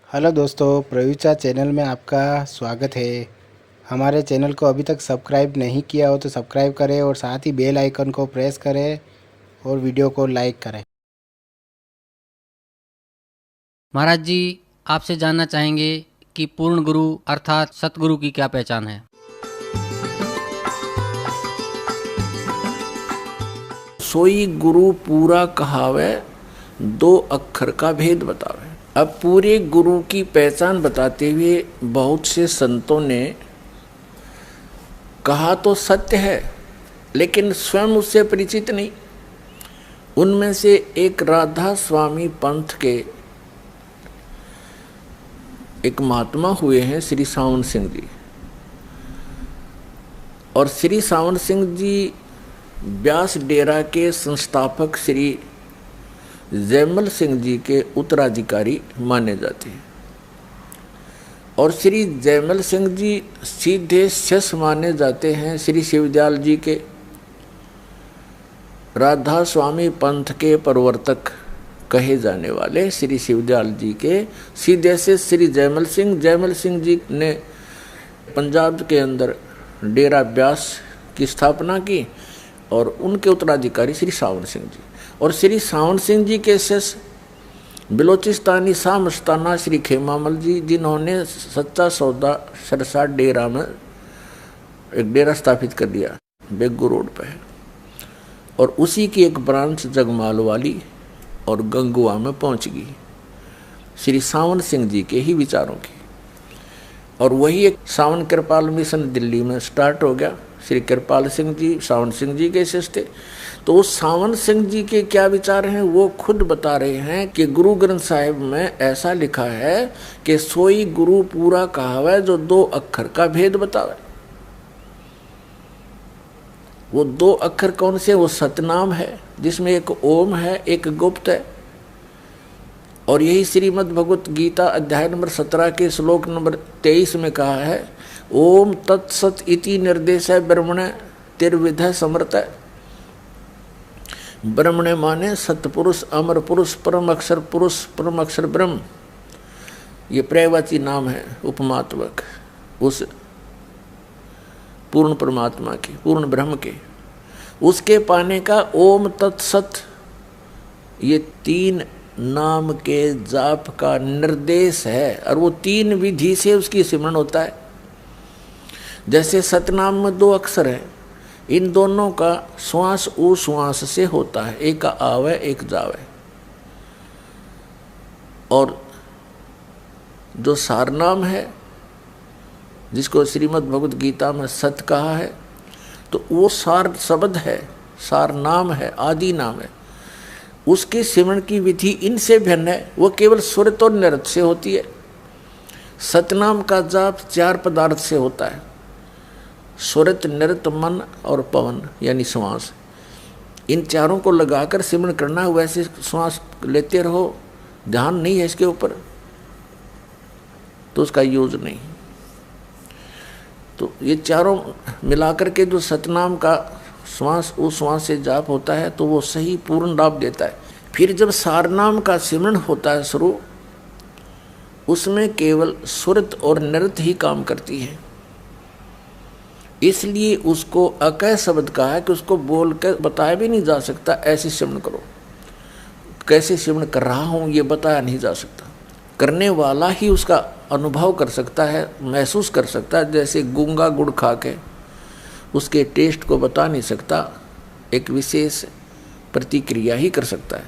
Hello दोस्तों, प्रवीचा channel में आपका स्वागत है। हमारे चैनल को अभी तक सब्सक्राइब नहीं किया हो तो सब्सक्राइब करें और साथ ही बेल आइकन को प्रेस करें और वीडियो को लाइक करें। महाराज जी, आपसे जानना चाहेंगे कि पूर्ण गुरु अर्थात सतगुरु की क्या पहचान है। सोई गुरु पूरा कहावे, दो अक्षर का भेद बतावे। अब पूरे गुरु की पहचान बताते हुए बहुत से संतों ने कहा तो सत्य है, लेकिन स्वयं उससे परिचित नहीं। उनमें से एक राधा स्वामी पंथ के एक महात्मा हुए हैं श्री सावन सिंह जी। और श्री सावन सिंह जी व्यास डेरा के संस्थापक श्री जयमल सिंह जी के उत्तराधिकारी माने जाते हैं। और श्री जयमल सिंह जी सीधे शिष्य माने जाते हैं श्री शिवदयाल जी के। राधा स्वामी पंथ के प्रवर्तक कहे जाने वाले श्री शिवदयाल जी के सीधे से श्री जयमल सिंह जी ने पंजाब के अंदर डेरा व्यास की स्थापना की और उनके उत्तराधिकारी श्री सावन सिंह जी। और श्री सावन सिंह जी के शिष्य बिलोचिस्तानी शाह मस्ताना श्री खेमामल जी, जिन्होंने सच्चा सौदा सरसा डेरा में एक डेरा स्थापित कर दिया बेगू रोड पे है। और उसी की एक ब्रांच जगमाल वाली और गंगुआ में पहुंच गई श्री सावन सिंह जी के ही विचारों की। और वही एक सावन कृपाल मिशन दिल्ली में स्टार्ट हो गया। श्री कृपाल सिंह जी सावन सिंह जी के शिष्य थे। तो उस सावन सिंह जी के क्या विचार हैं वो खुद बता रहे हैं कि गुरु ग्रंथ साहिब में ऐसा लिखा है कि सोई गुरु पूरा कहावे, जो दो अक्षर का भेद बतावे। वो दो अक्षर कौन से? वो सतनाम है जिसमें एक ओम है, एक गुप्त है। और यही श्रीमद् भगवत गीता अध्याय नंबर 17 के श्लोक नंबर 23 में कहा है, ओम तत्सत इति निर्देश है ब्रह्मण तिर्विध समर्थ। ब्रह्मण माने सतपुरुष, अमर पुरुष, परम अक्षर ब्रह्म। ये पर्यायवाची नाम है उपमात्मक उस पूर्ण परमात्मा के, पूर्ण ब्रह्म के। उसके पाने का ओम तत्सत, ये तीन नाम के जाप का निर्देश है। और वो तीन विधि से उसकी सिमरन होता है। जैसे सतनाम में दो अक्षर हैं, इन दोनों का श्वास उ श्वास से होता है, एक का आवे एक जावे। और जो सारनाम है जिसको श्रीमद् भगवत गीता में सत कहा है, तो वो सार शब्द है, सार नाम है, आदि नाम है। उसकी सिमरन की विधि इनसे भिन्न है। वो केवल सुरत और नृत से होती है। सतनाम का जाप चार पदार्थ से होता है, सुरत, नृत, मन और पवन यानी श्वास। इन चारों को लगाकर सिमरन करना है। वैसे श्वास लेते रहो, ध्यान नहीं है इसके ऊपर तो उसका यूज नहीं। तो ये चारों मिलाकर के जो सतनाम का श्वास उस श्वास से जाप होता है तो वो सही पूर्ण लाभ देता है। फिर जब सारनाम का सिमरन होता है शुरू, उसमें केवल सुरत और नृत ही काम करती है। इसलिए उसको अकय शब्द कहा है कि उसको बोल कर बताया भी नहीं जा सकता ऐसे सिमरन करो। कैसे सिमरन कर रहा हूँ ये बताया नहीं जा सकता। करने वाला ही उसका अनुभव कर सकता है, महसूस कर सकता है। जैसे गूंगा गुड़ खा के उसके टेस्ट को बता नहीं सकता, एक विशेष प्रतिक्रिया ही कर सकता है।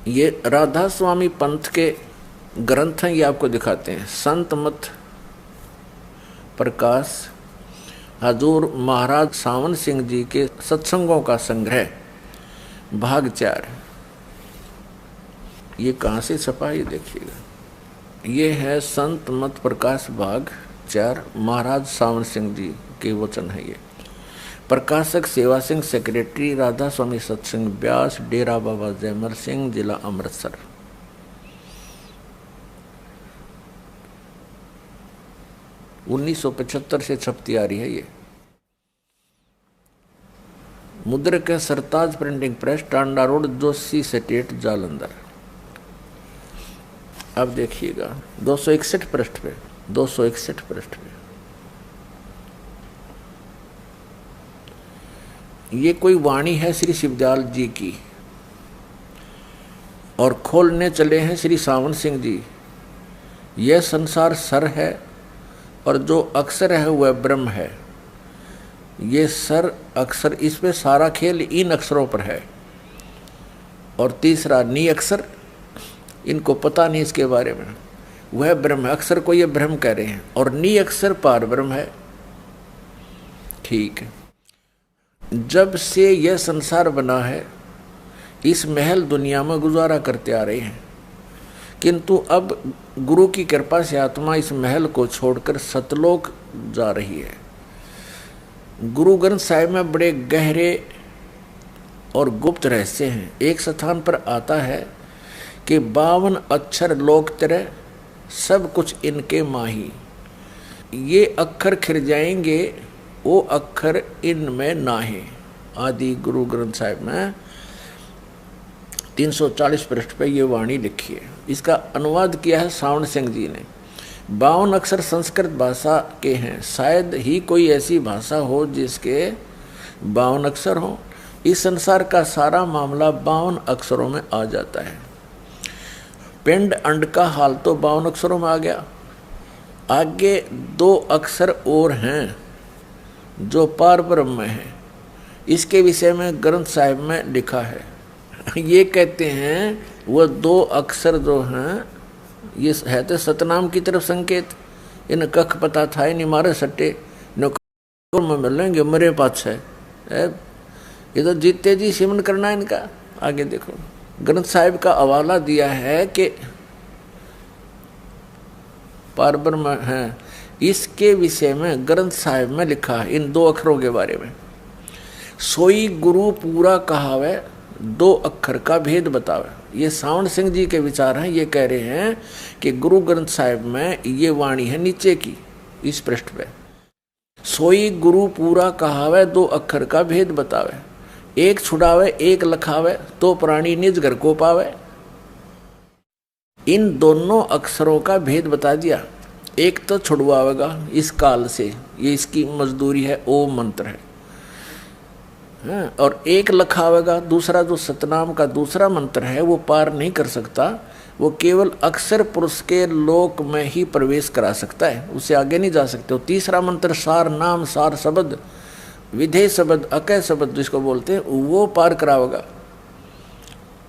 ये राधा स्वामी पंथ के ग्रंथ हैं, ये आपको दिखाते हैं। संत मत प्रकाश हजूर महाराज सावन सिंह जी के सत्संगों का संग्रह भाग 4। ये कहाँ से छपा ये देखिएगा। ये है संत मत प्रकाश भाग 4, महाराज सावन सिंह जी के वचन है। ये प्रकाशक सेवा सिंह, सेक्रेटरी राधा स्वामी सत्संग व्यास, डेरा बाबा जयमल सिंह, जिला अमृतसर। (1975) से छपती आ रही है। ये मुद्रक है Sartaj printing press, Tanda road, Joshi state, Jalandhar. अब देखिएगा 261 पृष्ठ पे, 261 पृष्ठ पे ये कोई वाणी है श्री शिवदयाल जी की, और खोलने चले हैं श्री सावन सिंह जी। यह संसार सर है और जो अक्षर है वह ब्रह्म है। ये सर अक्षर, इस पे सारा खेल इन अक्षरों पर है। और तीसरा नी अक्षर, इनको पता नहीं इसके बारे में, वह ब्रह्म है। अक्षर को ये ब्रह्म कह रहे हैं और नी अक्षर पार ब्रह्म है। ठीक है, जब से यह संसार बना है इस महल दुनिया में गुजारा करते आ रहे हैं, किंतु अब गुरु की कृपा से आत्मा इस महल को छोड़कर सतलोक जा रही है। गुरु ग्रंथ साहिब में बड़े गहरे और गुप्त रहस्य हैं। एक स्थान पर आता है कि 52 अक्षर लोक तेरे, सब कुछ इनके माही। ये अक्षर खिर जाएंगे, वो अक्षर इनमें नाहे। आदि गुरु ग्रंथ साहिब में 340 पृष्ठ पे ये वाणी लिखी है। इसका अनुवाद किया है सावन सिंह जी ने। 52 अक्षर संस्कृत भाषा के हैं। शायद ही कोई ऐसी भाषा हो जिसके 52 अक्षर हो। इस संसार का सारा मामला 52 अक्षरों में आ जाता है। पिंड अंड का हाल तो 52 अक्षरों में आ गया। आगे 2 अक्षर और हैं जो पार ब्रह्म में है। इसके विषय में ग्रंथ साहिब में लिखा है। ये कहते हैं वह 2 अक्षर जो हैं ये है तो सतनाम की तरफ संकेत। इन कख पता था इन मारे सट्टे में मिलेंगे मरे पाछ है। ये तो जीते जी सिमन करना इनका। आगे देखो ग्रंथ साहिब का हवाला दिया है कि पार ब्रह्म है। इसके विषय में ग्रंथ साहिब में लिखा है इन 2 अक्षरों के बारे में। सोई गुरु पूरा कहावे, 2 अक्षर का भेद बतावे। ये सावन सिंह जी के विचार हैं। ये कह रहे हैं कि गुरु ग्रंथ साहिब में ये वाणी है नीचे की, इस पृष्ठ पे। सोई गुरु पूरा कहावे, 2 अक्षर का भेद बतावे। एक छुड़ावे एक लखावे, तो प्राणी निज घर को पावे। इन दोनों अक्षरों का भेद बता दिया। एक तो छुड़वावेगा इस काल से, ये इसकी मजदूरी है, ओम मंत्र है। और एक लखावेगा, दूसरा जो सतनाम का दूसरा मंत्र है वो पार नहीं कर सकता। वो केवल अक्षर पुरुष के लोक में ही प्रवेश करा सकता है, उससे आगे नहीं जा सकते। वो तीसरा मंत्र सार नाम, सार शब्द, विधेय शब्द, अकय शब्द जिसको बोलते हैं, वो पार करावेगा।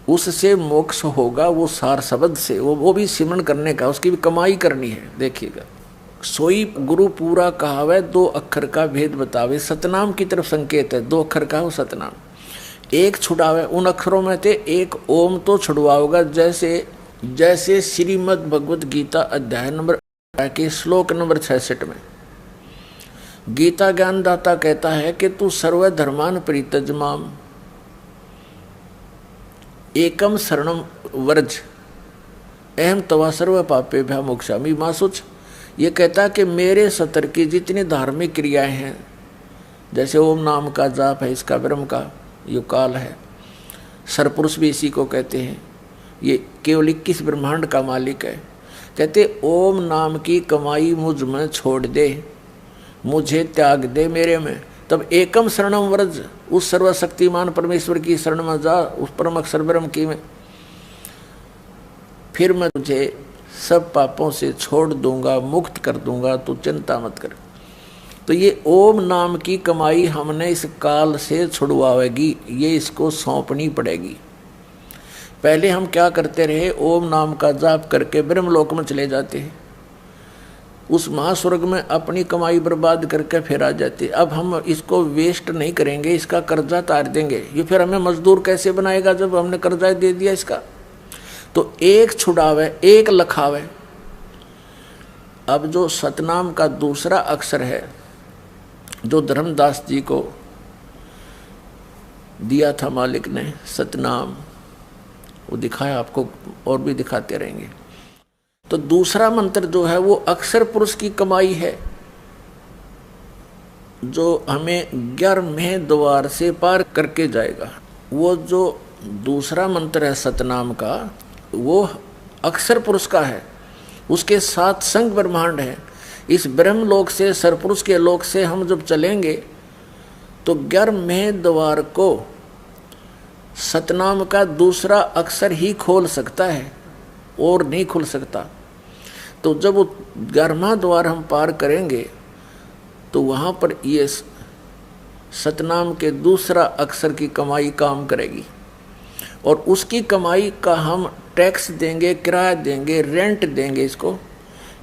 उससे मोक्ष होगा, वो सार शब्द से। वो भी सिमरन करने का, उसकी भी कमाई करनी है। देखिएगा, सोई गुरु पूरा कहावे, 2 अक्षर का भेद बतावे। सतनाम की तरफ संकेत है, 2 अक्षर का वो सतनाम। एक छुड़ावे, उन अक्षरों में थे एक ओम तो छुड़वाओगा। जैसे श्रीमद् भगवत गीता अध्याय नंबर के श्लोक नंबर 66 में गीता ज्ञानदाता कहता है कि तू सर्वधर्मान परित्यज माम एकम शरणम व्रज अहम तवा सर्व पापेभ्यः मोक्षामि मा शुच। ये कहता है कि मेरे सतर की जितनी धार्मिक क्रियाएं हैं, जैसे ओम नाम का जाप है, इसका ब्रह्म का यो काल है, सरपुरुष भी इसी को कहते हैं। ये केवल 21 ब्रह्मांड का मालिक है। कहते ओम नाम की कमाई मुझ में छोड़ दे, मुझे त्याग दे मेरे में। तब एकम शरणम व्रज, उस सर्वशक्तिमान परमेश्वर की शरण में जा, उस परम अक्षर ब्रह्म की में। फिर मैं तुझे सब पापों से छोड़ दूंगा, मुक्त कर दूंगा, तू चिंता मत कर। तो ये ओम नाम की कमाई हमने इस काल से छुड़वाएगी, ये इसको सौंपनी पड़ेगी। पहले हम क्या करते रहे, ओम नाम का जाप करके ब्रह्मलोक में चले जाते हैं, उस महास्वर्ग में अपनी कमाई बर्बाद करके फिर आ जाते। अब हम इसको वेस्ट नहीं करेंगे, इसका कर्जा तार देंगे। ये फिर हमें मजदूर कैसे बनाएगा जब हमने कर्जा दे दिया इसका। तो एक छुड़ावे एक लखावे। अब जो सतनाम का दूसरा अक्षर है जो धर्मदास जी को दिया था मालिक ने, सतनाम, वो दिखाया आपको और भी दिखाते रहेंगे। तो दूसरा मंत्र जो है वो अक्षर पुरुष की कमाई है, जो हमें 11वें द्वार से पार करके जाएगा। वो जो दूसरा मंत्र है सतनाम का, वो अक्षर पुरुष का है, उसके साथ संग ब्रह्मांड है। इस ब्रह्मलोक से, सरपुरुष के लोक से हम जब चलेंगे तो 11वें द्वार को सतनाम का दूसरा अक्षर ही खोल सकता है और नहीं खुल सकता। तो जब वो 11वां द्वार हम पार करेंगे तो वहाँ पर ये सतनाम के दूसरा अक्षर की कमाई काम करेगी और उसकी कमाई का हम टैक्स देंगे, किराया देंगे, रेंट देंगे इसको,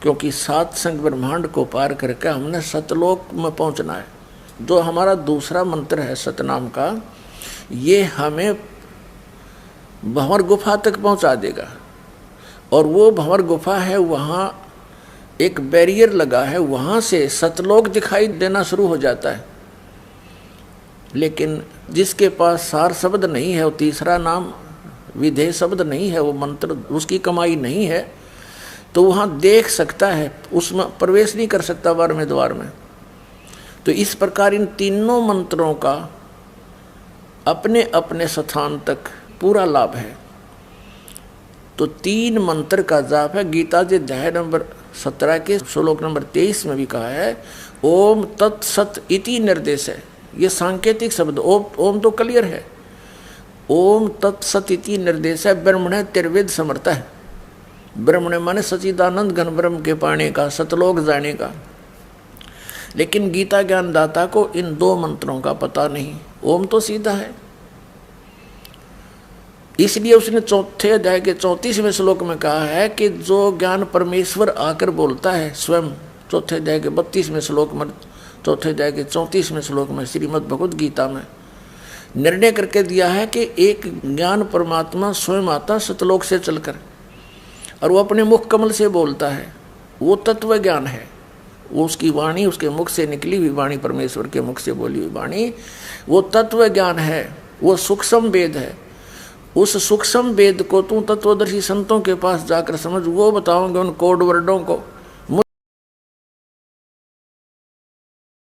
क्योंकि 7 संग ब्रह्मांड को पार करके हमने सतलोक में पहुंचना है। जो हमारा दूसरा मंत्र है सतनाम का, ये हमें भंवर गुफा तक पहुंचा देगा और वो भंवर गुफा है, वहाँ एक बैरियर लगा है, वहाँ से सतलोक दिखाई देना शुरू हो जाता है। लेकिन जिसके पास सार शब्द नहीं है, वो तीसरा नाम विधेय शब्द नहीं है, वो मंत्र उसकी कमाई नहीं है, तो वहाँ देख सकता है, उसमें प्रवेश नहीं कर सकता 12वें द्वार में। तो इस प्रकार इन तीनों मंत्रों का अपने अपने स्थान तक पूरा लाभ है। तो 3 मंत्र का जाप है। गीता जी अध्याय नंबर 17 के श्लोक नंबर 23 में भी कहा है ओम तत्सत इति निर्देश है। ये सांकेतिक शब्द, ओम तो क्लियर है, ओम तत्सत इति निर्देश है। ब्रह्मणे त्रिवेद समर्थ है। ब्रह्मणे माने सच्चिदानंद घन ब्रह्म के पाने का, सतलोक जाने का। लेकिन गीता ज्ञानदाता को इन 2 मंत्रों का पता नहीं। ओम तो सीधा है, इसलिए उसने 4थे अध्याय के 34वें श्लोक में कहा है कि जो ज्ञान परमेश्वर आकर बोलता है स्वयं, 4थे अध्याय के 32वें श्लोक में, 4थे अध्याय के 34वें श्लोक में श्रीमद् भगवद गीता में निर्णय करके दिया है कि एक ज्ञान परमात्मा स्वयं आता सतलोक से चलकर और वो अपने मुख कमल से बोलता है। वो तत्व ज्ञान है, वो उसकी वाणी, उसके मुख से निकली हुई वाणी, परमेश्वर के मुख से बोली हुई वाणी, वो तत्व ज्ञान है, वो सूक्ष्म वेद है। उस सूक्ष्म वेद को तू तत्वदर्शी संतों के पास जाकर समझ, वो बताओगे उन कोड वर्डों को